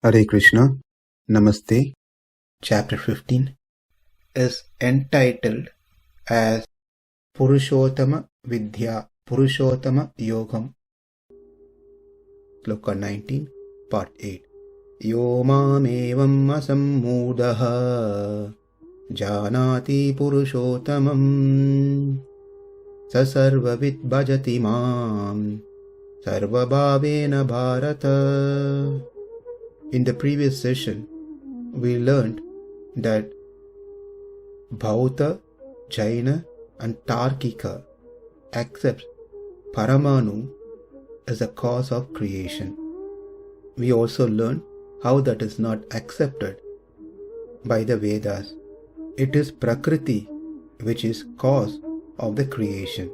Hare Krishna, Namaste. Chapter 15 is entitled as Puruṣottamaḥ Vidya, Puruṣottamaḥ Yogam. Sloka 19, Part 8. Yo māmevam asammūdaḥ janāti puruṣottamam sa sarvavid bhajati māṁ sarvabhavena Bharata. In the previous session, we learned that Bauta, Jaina and Tarkika accepts Paramanu as the cause of creation. We also learned how that is not accepted by the Vedas. It is Prakriti which is cause of the creation,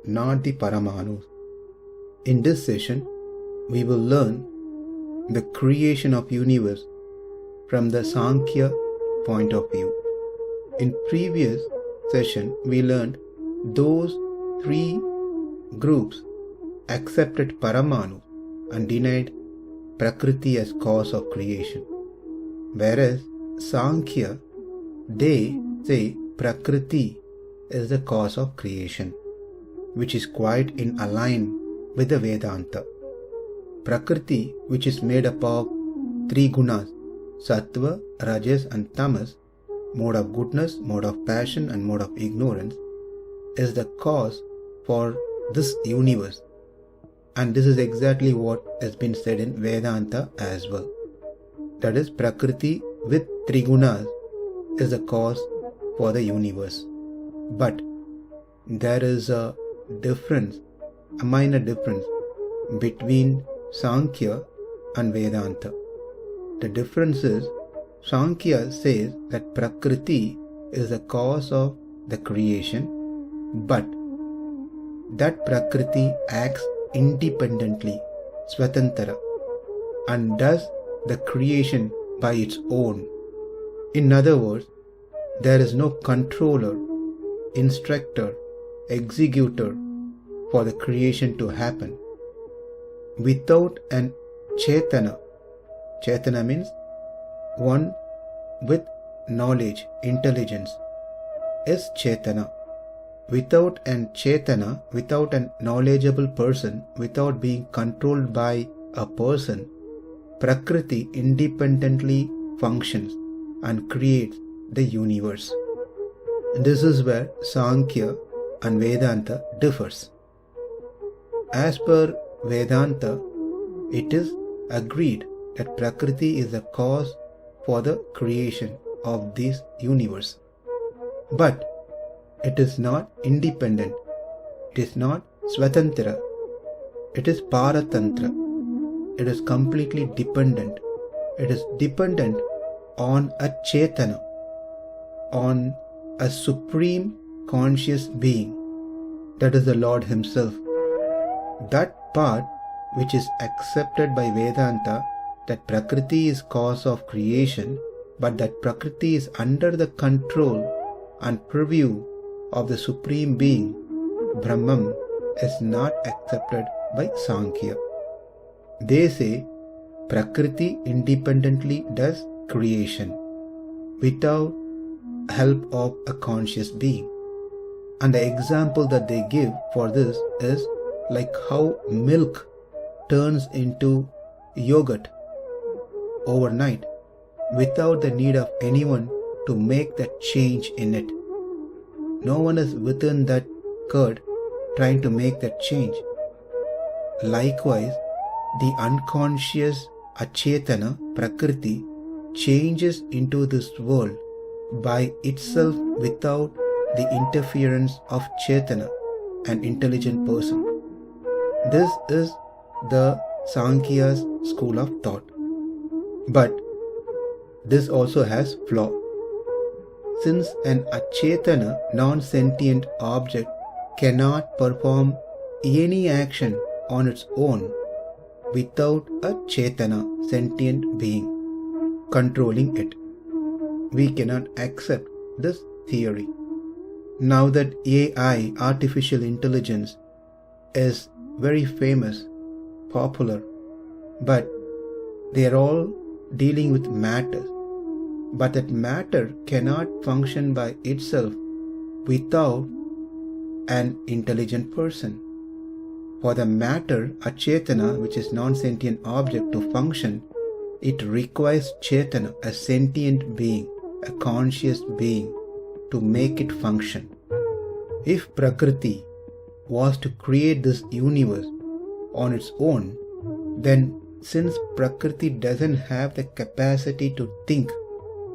not the Paramanus. In this session, we will learn the creation of universe from the Sankhya point of view. In previous session, we learned those three groups accepted Paramanu and denied Prakriti as cause of creation. Whereas Sankhya, they say Prakriti is the cause of creation, which is quite in line with the Vedanta. Prakriti, which is made up of three gunas, sattva, rajas and tamas, mode of goodness, mode of passion and mode of ignorance, is the cause for this universe. And this is exactly what has been said in Vedanta as well. That is, Prakriti with three gunas is the cause for the universe. But there is a difference, a minor difference between Sankhya and Vedanta. The difference is, Sankhya says that Prakriti is the cause of the creation, but that Prakriti acts independently, Swatantara, and does the creation by its own. In other words, there is no controller, instructor, executor for the creation to happen. Without an Chetana, Chetana means one with knowledge, intelligence, is Chetana. Without an Chetana, without an knowledgeable person, without being controlled by a person, Prakriti independently functions and creates the universe. This is where Sankhya and Vedanta differs. As per Vedanta, it is agreed that Prakriti is the cause for the creation of this universe. But it is not independent. It is not Swatantara. It is Paratantra. It is completely dependent. It is dependent on a Chetana, on a supreme conscious being. That is the Lord Himself. That part which is accepted by Vedanta, that Prakriti is cause of creation, but that Prakriti is under the control and purview of the Supreme Being, Brahman, is not accepted by Sankhya. They say Prakriti independently does creation without help of a conscious being. And the example that they give for this is like how milk turns into yogurt overnight without the need of anyone to make that change in it. No one is within that curd trying to make that change. Likewise, the unconscious Achetana Prakriti changes into this world by itself without the interference of Chetana, an intelligent person. This is the Sankhya's school of thought. But this also has flaw. Since an Achetana, non-sentient object cannot perform any action on its own without a Chetana, sentient being, controlling it, we cannot accept this theory. Now that AI, artificial intelligence, is very famous, popular, but they are all dealing with matter. But that matter cannot function by itself without an intelligent person. For the matter, a chetana, which is non-sentient object, to function, it requires chetana, a sentient being, a conscious being, to make it function. If Prakriti was to create this universe on its own, then since Prakriti doesn't have the capacity to think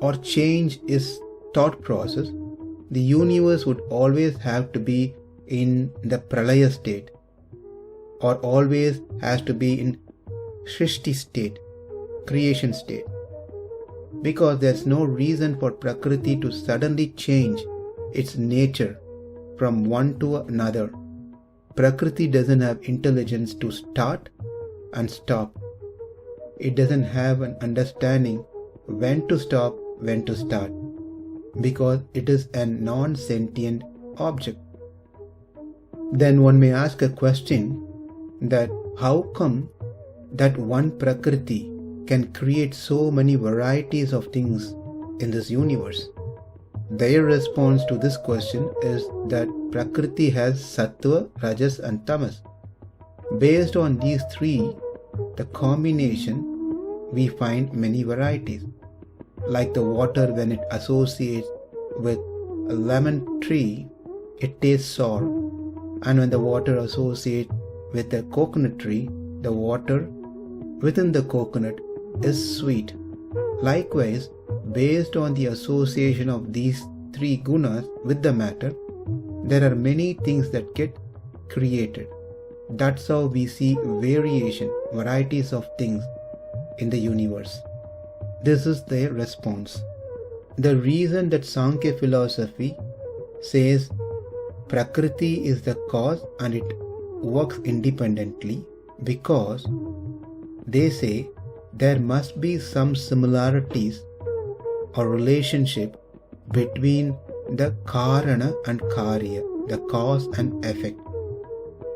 or change its thought process, the universe would always have to be in the pralaya state, or always has to be in shrishti state, creation state. Because there's no reason for Prakriti to suddenly change its nature from one to another. Prakriti doesn't have intelligence to start and stop. It doesn't have an understanding when to stop, when to start, because it is a non-sentient object. Then one may ask a question that how come that one Prakriti can create so many varieties of things in this universe? Their response to this question is that Prakriti has Sattva, Rajas and Tamas. Based on these three, the combination, we find many varieties. Like the water, when it associates with a lemon tree, it tastes sour. And when the water associates with a coconut tree, the water within the coconut is sweet. Likewise, based on the association of these three gunas with the matter, there are many things that get created. That's how we see variation, varieties of things in the universe. This is their response. The reason that Sankhya philosophy says Prakriti is the cause and it works independently, because they say there must be some similarities or relationship between the Karana and Karya, the cause and effect.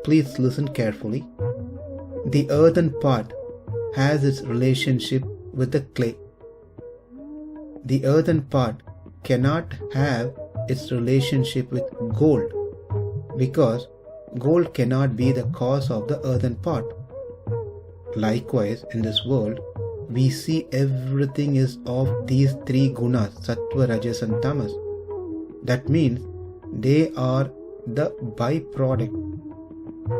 Please listen carefully. The earthen pot has its relationship with the clay. The earthen pot cannot have its relationship with gold, because gold cannot be the cause of the earthen pot. Likewise, in this world, we see everything is of these three gunas, Sattva, Rajas and Tamas. That means they are the byproduct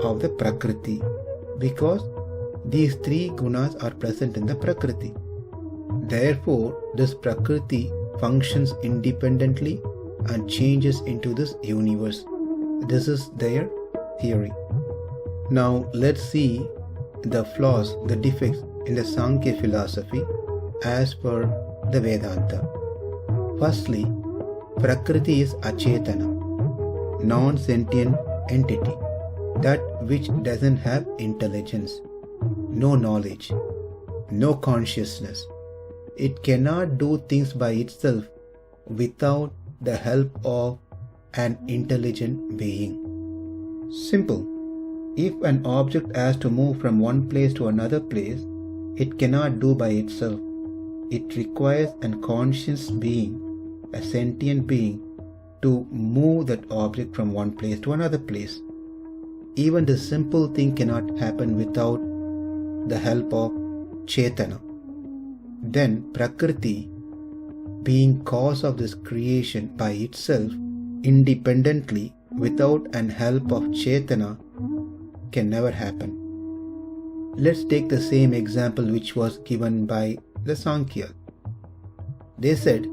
of the Prakriti, because these three gunas are present in the Prakriti. Therefore, this Prakriti functions independently and changes into this universe. This is their theory. Now let's see the flaws, the defects in the Sankhya philosophy as per the Vedanta. Firstly, Prakriti is achetana, non-sentient entity, that which doesn't have intelligence, no knowledge, no consciousness. It cannot do things by itself without the help of an intelligent being. Simple. If an object has to move from one place to another place, it cannot do by itself. It requires a conscious being, a sentient being, to move that object from one place to another place. Even the simple thing cannot happen without the help of Chetana. Then Prakriti, being cause of this creation by itself, independently, without an help of Chetana, can never happen. Let's take the same example which was given by the Sankhya. They said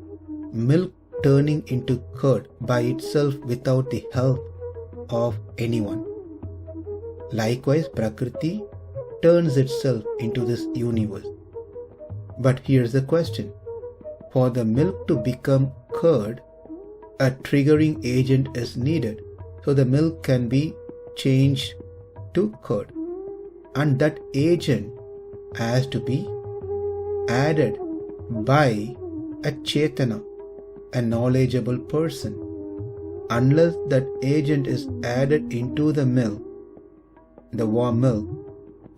milk turning into curd by itself without the help of anyone. Likewise, Prakriti turns itself into this universe. But here's the question. For the milk to become curd, a triggering agent is needed, so the milk can be changed to curd. And that agent has to be added by a Chetana, a knowledgeable person. Unless that agent is added into the milk, the warm milk,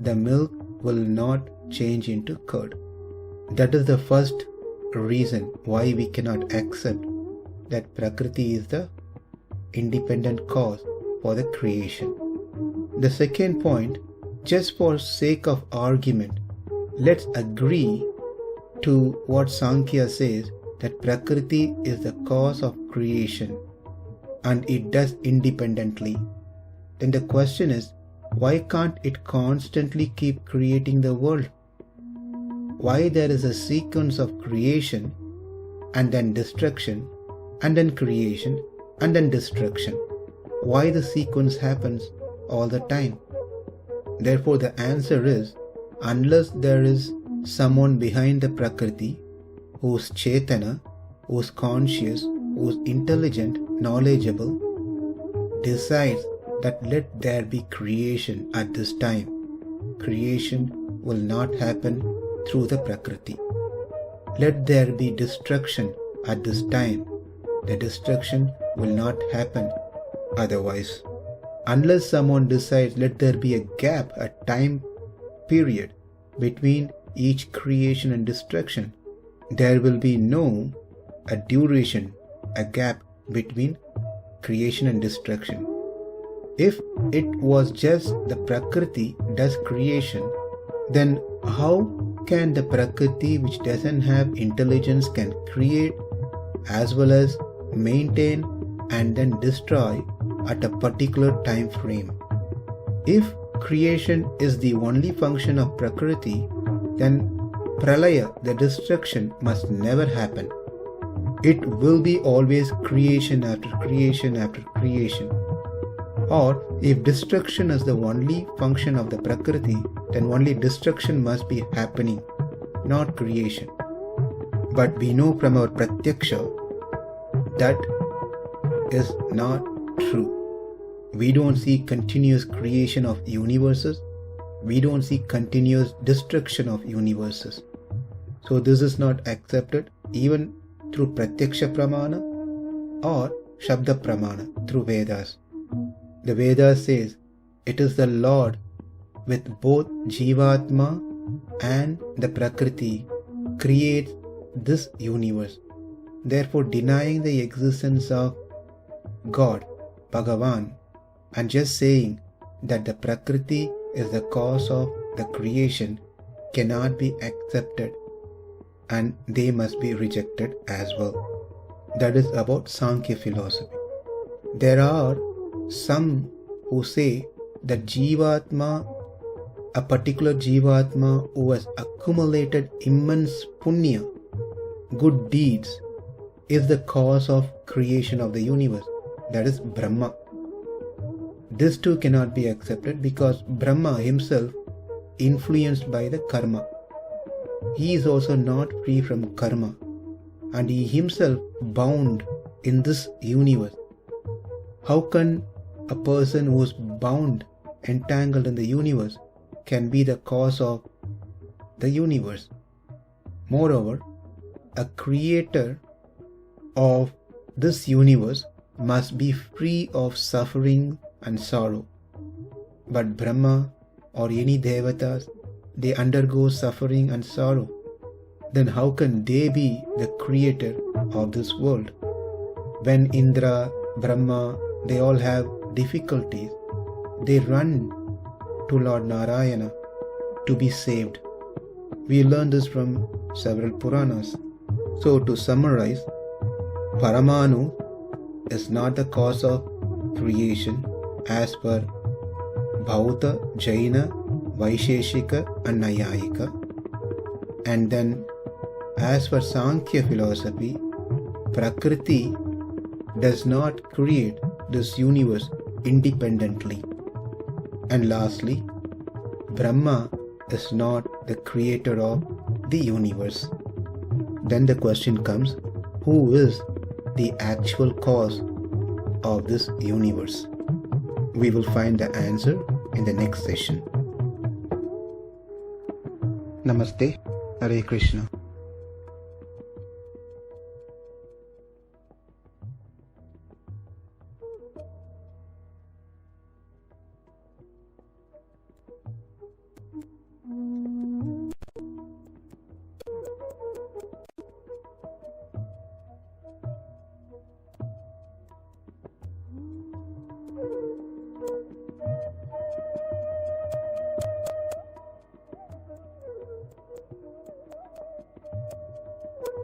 the milk will not change into curd. That is the first reason why we cannot accept that Prakriti is the independent cause for the creation. The second point, just for sake of argument, let's agree to what Sankhya says, that Prakriti is the cause of creation and it does independently. Then the question is, why can't it constantly keep creating the world? Why there is a sequence of creation and then destruction and then creation and then destruction? Why the sequence happens all the time? Therefore the answer is, unless there is someone behind the Prakriti who's Chetana, who's conscious, who's intelligent, knowledgeable, decides that let there be creation at this time, creation will not happen through the Prakriti. Let there be destruction at this time, the destruction will not happen otherwise. Unless someone decides let there be a gap, a time period between each creation and destruction, there will be no a duration, a gap between creation and destruction. If it was just the Prakriti does creation, then how can the Prakriti, which doesn't have intelligence, can create as well as maintain and then destroy at a particular time frame? If creation is the only function of Prakriti, then Pralaya, the destruction, must never happen. It will be always creation after creation after creation. Or if destruction is the only function of the Prakriti, then only destruction must be happening, not creation. But we know from our pratyaksha that is not true. We don't see continuous creation of universes. We don't see continuous destruction of universes. So this is not accepted even through pratyaksha pramana or shabda pramana through Vedas. The Vedas says it is the Lord with both Jivatma and the Prakriti creates this universe. Therefore, denying the existence of God, Bhagavan, and just saying that the Prakriti is the cause of the creation cannot be accepted, and they must be rejected as well. That is about Sankhya philosophy. There are some who say that Jivatma, a particular Jivatma who has accumulated immense punya, good deeds, is the cause of creation of the universe. That is Brahma. This too cannot be accepted because Brahma himself influenced by the karma. He is also not free from karma, and he himself bound in this universe. How can a person who is bound, entangled in the universe, can be the cause of the universe? Moreover, a creator of this universe must be free of suffering and sorrow. But Brahma or any devatas, they undergo suffering and sorrow. Then how can they be the creator of this world? When Indra, Brahma, they all have difficulties, they run to Lord Narayana to be saved. We learn this from several Puranas. So to summarize, Paramanu is not the cause of creation as per Bhauta, Jaina, Vaisheshika and Nayayika. And then as for Sankhya philosophy, Prakriti does not create this universe independently. And lastly, Brahma is not the creator of the universe. Then the question comes, who is the actual cause of this universe? We will find the answer in the next session. Namaste. Hare Krishna.